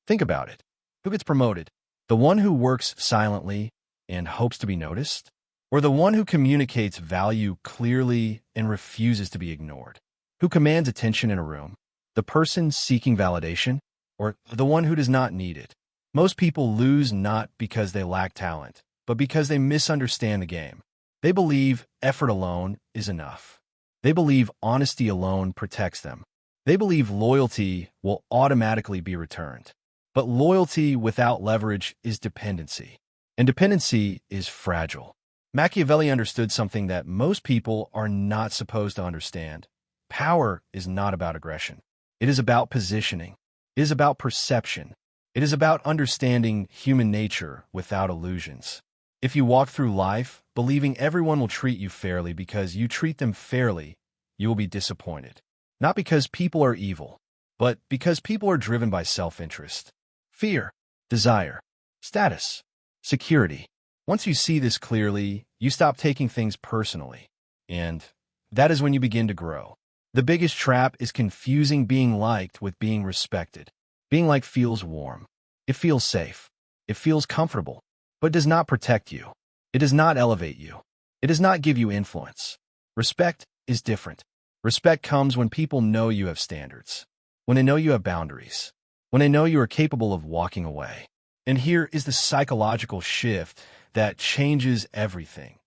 Think about it. Who gets promoted? The one who works silently and hopes to be noticed? Or the one who communicates value clearly and refuses to be ignored? Who commands attention in a room? The person seeking validation? Or the one who does not need it? Most people lose not because they lack talent, but because they misunderstand the game. They believe effort alone is enough. They believe honesty alone protects them. They believe loyalty will automatically be returned. But loyalty without leverage is dependency, and dependency is fragile. Machiavelli understood something that most people are not supposed to understand. Power is not about aggression. It is about positioning. It is about perception. It is about understanding human nature without illusions. If you walk through life believing everyone will treat you fairly because you treat them fairly, you will be disappointed. Not because people are evil, but because people are driven by self-interest, fear, desire, status, security. Once you see this clearly, you stop taking things personally. And that is when you begin to grow. The biggest trap is confusing being liked with being respected. Being liked feels warm. It feels safe. It feels comfortable, but does not protect you. It does not elevate you. It does not give you influence. Respect is different. Respect comes when people know you have standards, when they know you have boundaries, when they know you are capable of walking away. And here is the psychological shift that changes everything.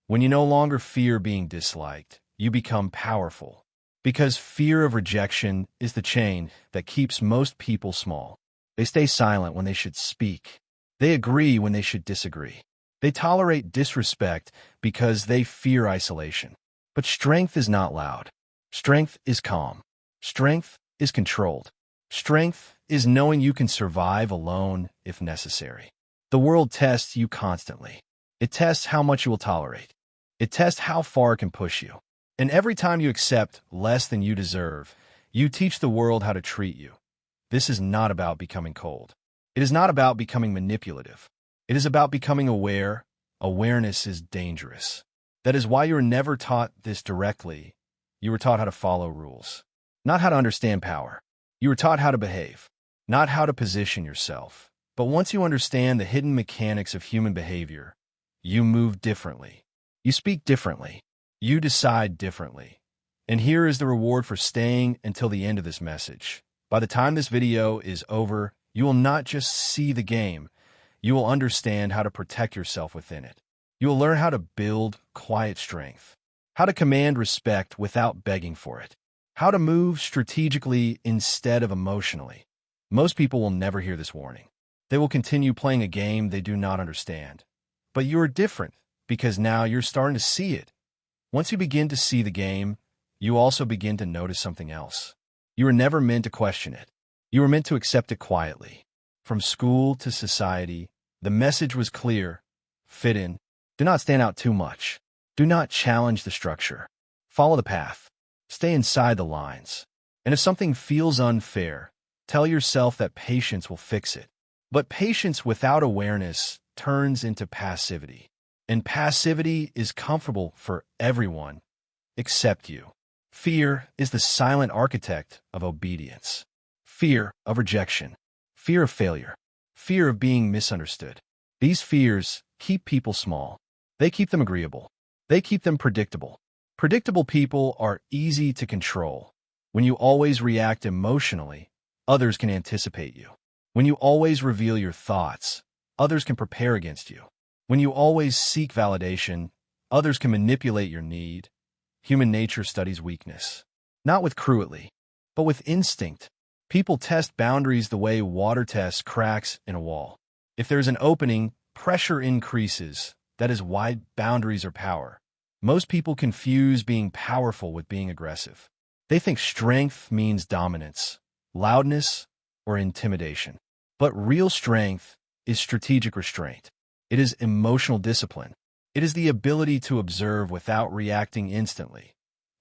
When you no longer fear being disliked, you become powerful. Because fear of rejection is the chain that keeps most people small. They stay silent when they should speak. They agree when they should disagree. They tolerate disrespect because they fear isolation. But strength is not loud. Strength is calm. Strength is controlled. Strength is knowing you can survive alone if necessary. The world tests you constantly. It tests how much you will tolerate. It tests how far it can push you. And every time you accept less than you deserve, you teach the world how to treat you. This is not about becoming cold. It is not about becoming manipulative. It is about becoming aware. Awareness is dangerous. That is why you were never taught this directly. You were taught how to follow rules, not how to understand power. You were taught how to behave, not how to position yourself. But once you understand the hidden mechanics of human behavior, you move differently. You speak differently. You decide differently. And here is the reward for staying until the end of this message. By the time this video is over, you will not just see the game, you will understand how to protect yourself within it. You will learn how to build quiet strength, how to command respect without begging for it, how to move strategically instead of emotionally. Most people will never hear this warning. They will continue playing a game they do not understand. But you are different because now you're starting to see it. Once you begin to see the game, you also begin to notice something else. You were never meant to question it. You were meant to accept it quietly. From school to society, the message was clear. Fit in. Do not stand out too much. Do not challenge the structure. Follow the path. Stay inside the lines. And if something feels unfair, tell yourself that patience will fix it. But patience without awareness turns into passivity. And passivity is comfortable for everyone except you. Fear is the silent architect of obedience. Fear of rejection. Fear of failure. Fear of being misunderstood. These fears keep people small. They keep them agreeable. They keep them predictable. Predictable people are easy to control. When you always react emotionally, others can anticipate you. When you always reveal your thoughts, others can prepare against you. When you always seek validation, others can manipulate your need. Human nature studies weakness. Not with cruelty, but with instinct. People test boundaries the way water tests cracks in a wall. If there's an opening, pressure increases. That is why boundaries are power. Most people confuse being powerful with being aggressive. They think strength means dominance, loudness, or intimidation. But real strength is strategic restraint. It is emotional discipline. It is the ability to observe without reacting instantly.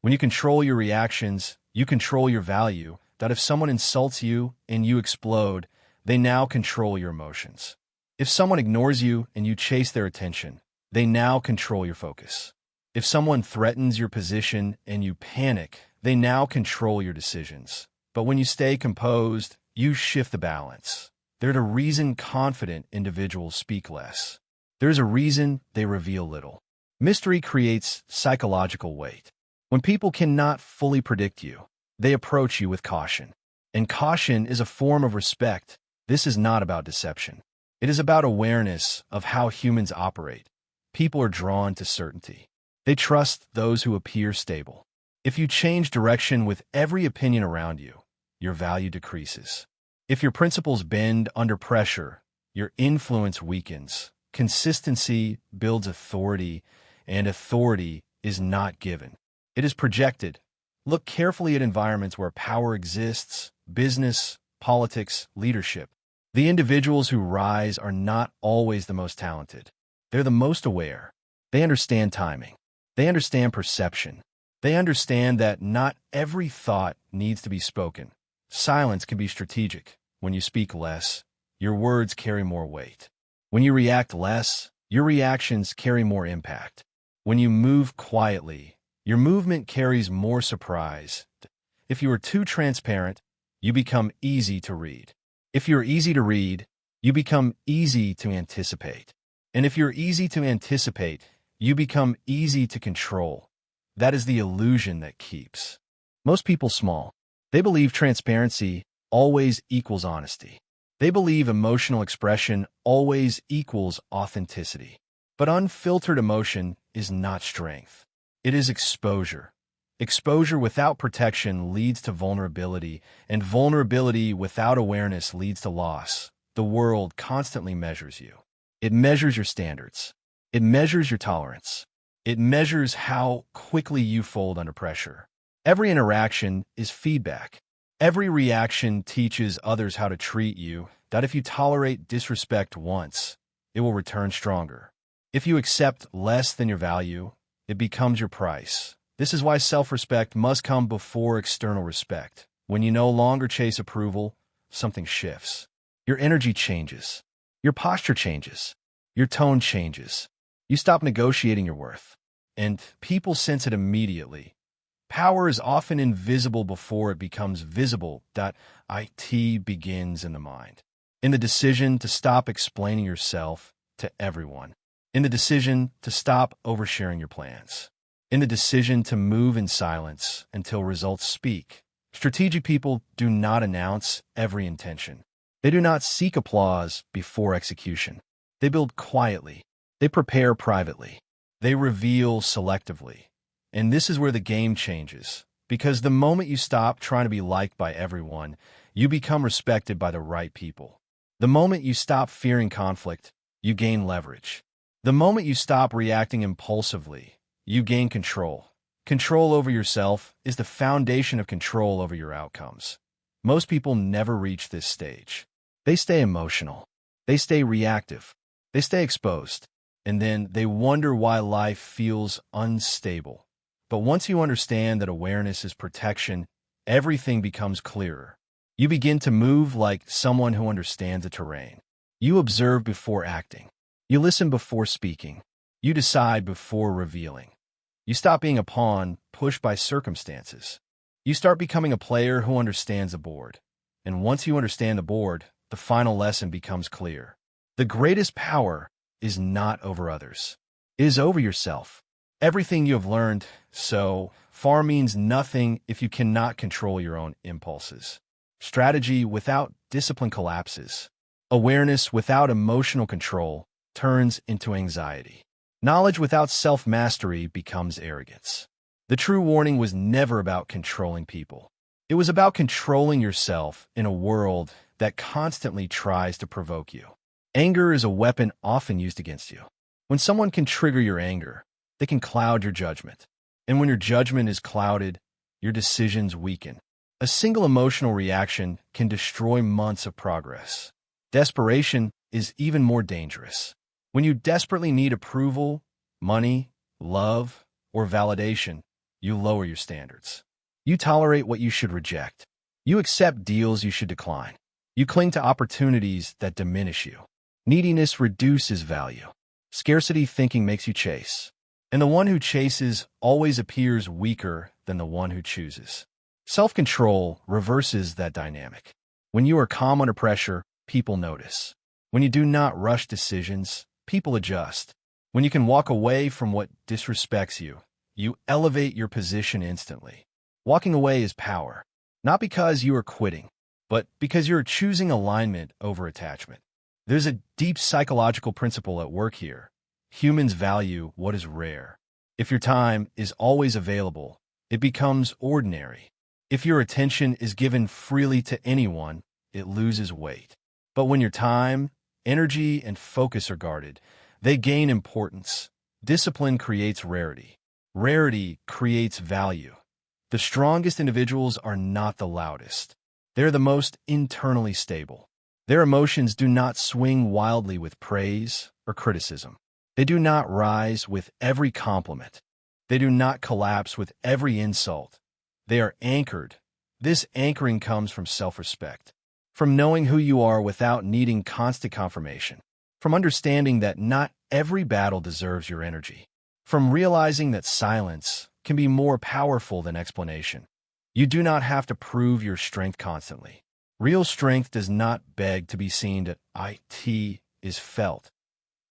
When you control your reactions, you control your value. That if someone insults you and you explode, they now control your emotions. If someone ignores you and you chase their attention, they now control your focus. If someone threatens your position and you panic, they now control your decisions. But when you stay composed, you shift the balance. There's a reason confident individuals speak less. There's a reason they reveal little. Mystery creates psychological weight. When people cannot fully predict you, they approach you with caution. And caution is a form of respect. This is not about deception. It is about awareness of how humans operate. People are drawn to certainty. They trust those who appear stable. If you change direction with every opinion around you, your value decreases. If your principles bend under pressure, your influence weakens. Consistency builds authority, and authority is not given. It is projected. Look carefully at environments where power exists: business, politics, leadership. The individuals who rise are not always the most talented. They're the most aware. They understand timing. They understand perception. They understand that not every thought needs to be spoken. Silence can be strategic. When you speak less, your words carry more weight. When you react less, your reactions carry more impact. When you move quietly, your movement carries more surprise. If you are too transparent, you become easy to read. If you're easy to read, you become easy to anticipate. And if you're easy to anticipate, you become easy to control. That is the illusion that keeps most people small. They believe transparency always equals honesty. They believe emotional expression always equals authenticity. But unfiltered emotion is not strength. It is exposure. Exposure without protection leads to vulnerability, and vulnerability without awareness leads to loss. The world constantly measures you. It measures your standards. It measures your tolerance. It measures how quickly you fold under pressure. Every interaction is feedback. Every reaction teaches others how to treat you, that if you tolerate disrespect once, it will return stronger. If you accept less than your value, it becomes your price. This is why self-respect must come before external respect. When you no longer chase approval, something shifts. Your energy changes. Your posture changes. Your tone changes. You stop negotiating your worth. And people sense it immediately. Power is often invisible before it becomes visible. It begins in the mind. In the decision to stop explaining yourself to everyone. In the decision to stop oversharing your plans. In the decision to move in silence until results speak. Strategic people do not announce every intention. They do not seek applause before execution. They build quietly. They prepare privately. They reveal selectively. And this is where the game changes. Because the moment you stop trying to be liked by everyone, you become respected by the right people. The moment you stop fearing conflict, you gain leverage. The moment you stop reacting impulsively, you gain control. Control over yourself is the foundation of control over your outcomes. Most people never reach this stage. They stay emotional. They stay reactive. They stay exposed. And then they wonder why life feels unstable. But once you understand that awareness is protection, everything becomes clearer. You begin to move like someone who understands the terrain. You observe before acting. You listen before speaking. You decide before revealing. You stop being a pawn pushed by circumstances. You start becoming a player who understands the board. And once you understand the board, the final lesson becomes clear. The greatest power is not over others. It is over yourself. Everything you have learned so far means nothing if you cannot control your own impulses. Strategy without discipline collapses. Awareness without emotional control turns into anxiety. Knowledge without self-mastery becomes arrogance. The true warning was never about controlling people. It was about controlling yourself in a world that constantly tries to provoke you. Anger is a weapon often used against you. When someone can trigger your anger, they can cloud your judgment. And when your judgment is clouded, your decisions weaken. A single emotional reaction can destroy months of progress. Desperation is even more dangerous. When you desperately need approval, money, love, or validation, you lower your standards. You tolerate what you should reject. You accept deals you should decline. You cling to opportunities that diminish you. Neediness reduces value. Scarcity thinking makes you chase. And the one who chases always appears weaker than the one who chooses. Self-control reverses that dynamic. When you are calm under pressure, people notice. When you do not rush decisions, people adjust. When you can walk away from what disrespects you, you elevate your position instantly. Walking away is power, not because you are quitting, but because you're choosing alignment over attachment. There's a deep psychological principle at work here. Humans value what is rare. If your time is always available, it becomes ordinary. If your attention is given freely to anyone, it loses weight. But when your time, energy, and focus are guarded, they gain importance. Discipline creates rarity. Rarity creates value. The strongest individuals are not the loudest. They're the most internally stable. Their emotions do not swing wildly with praise or criticism. They do not rise with every compliment. They do not collapse with every insult. They are anchored. This anchoring comes from self-respect, from knowing who you are without needing constant confirmation, from understanding that not every battle deserves your energy, from realizing that silence can be more powerful than explanation. You do not have to prove your strength constantly. Real strength does not beg to be seen that it is felt.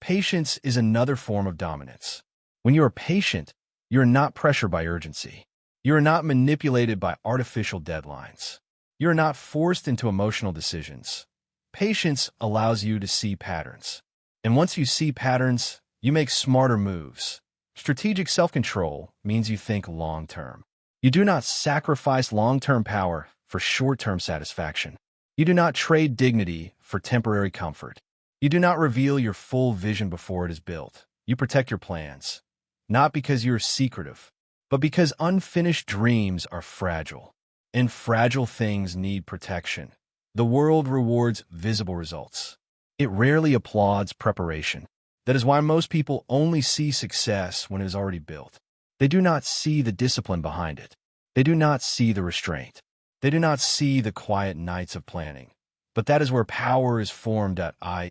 Patience is another form of dominance. When you are patient, you are not pressured by urgency. You are not manipulated by artificial deadlines. You are not forced into emotional decisions. Patience allows you to see patterns. And once you see patterns, you make smarter moves. Strategic self-control means you think long-term. You do not sacrifice long-term power for short-term satisfaction. You do not trade dignity for temporary comfort. You do not reveal your full vision before it is built. You protect your plans, not because you're secretive, but because unfinished dreams are fragile, and fragile things need protection. The world rewards visible results. It rarely applauds preparation. That is why most people only see success when it is already built. They do not see the discipline behind it. They do not see the restraint. They do not see the quiet nights of planning. But that is where power is formed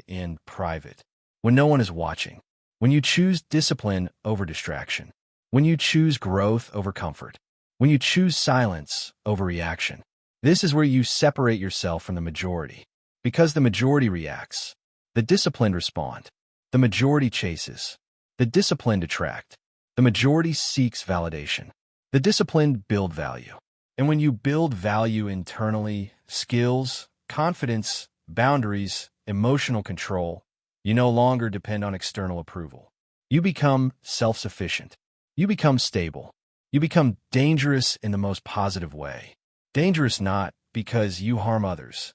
in private, when no one is watching. When you choose discipline over distraction. When you choose growth over comfort. When you choose silence over reaction. This is where you separate yourself from the majority. Because the majority reacts. The disciplined respond. The majority chases. The disciplined attract. The majority seeks validation. The disciplined build value. And when you build value internally, skills, confidence, boundaries, emotional control, you no longer depend on external approval. You become self-sufficient. You become stable. You become dangerous in the most positive way. Dangerous not because you harm others,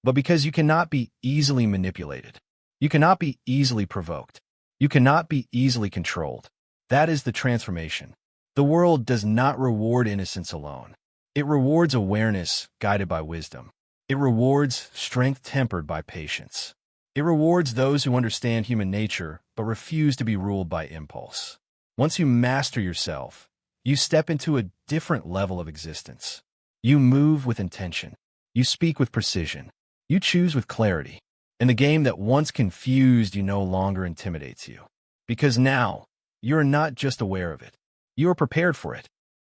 but because you cannot be easily manipulated. You cannot be easily provoked. You cannot be easily controlled. That is the transformation. The world does not reward innocence alone. It rewards awareness guided by wisdom. It rewards strength tempered by patience. It rewards those who understand human nature but refuse to be ruled by impulse. Once you master yourself, you step into a different level of existence. You move with intention. You speak with precision. You choose with clarity. And the game that once confused you no longer intimidates you. Because now, you are not just aware of it. You are prepared for it.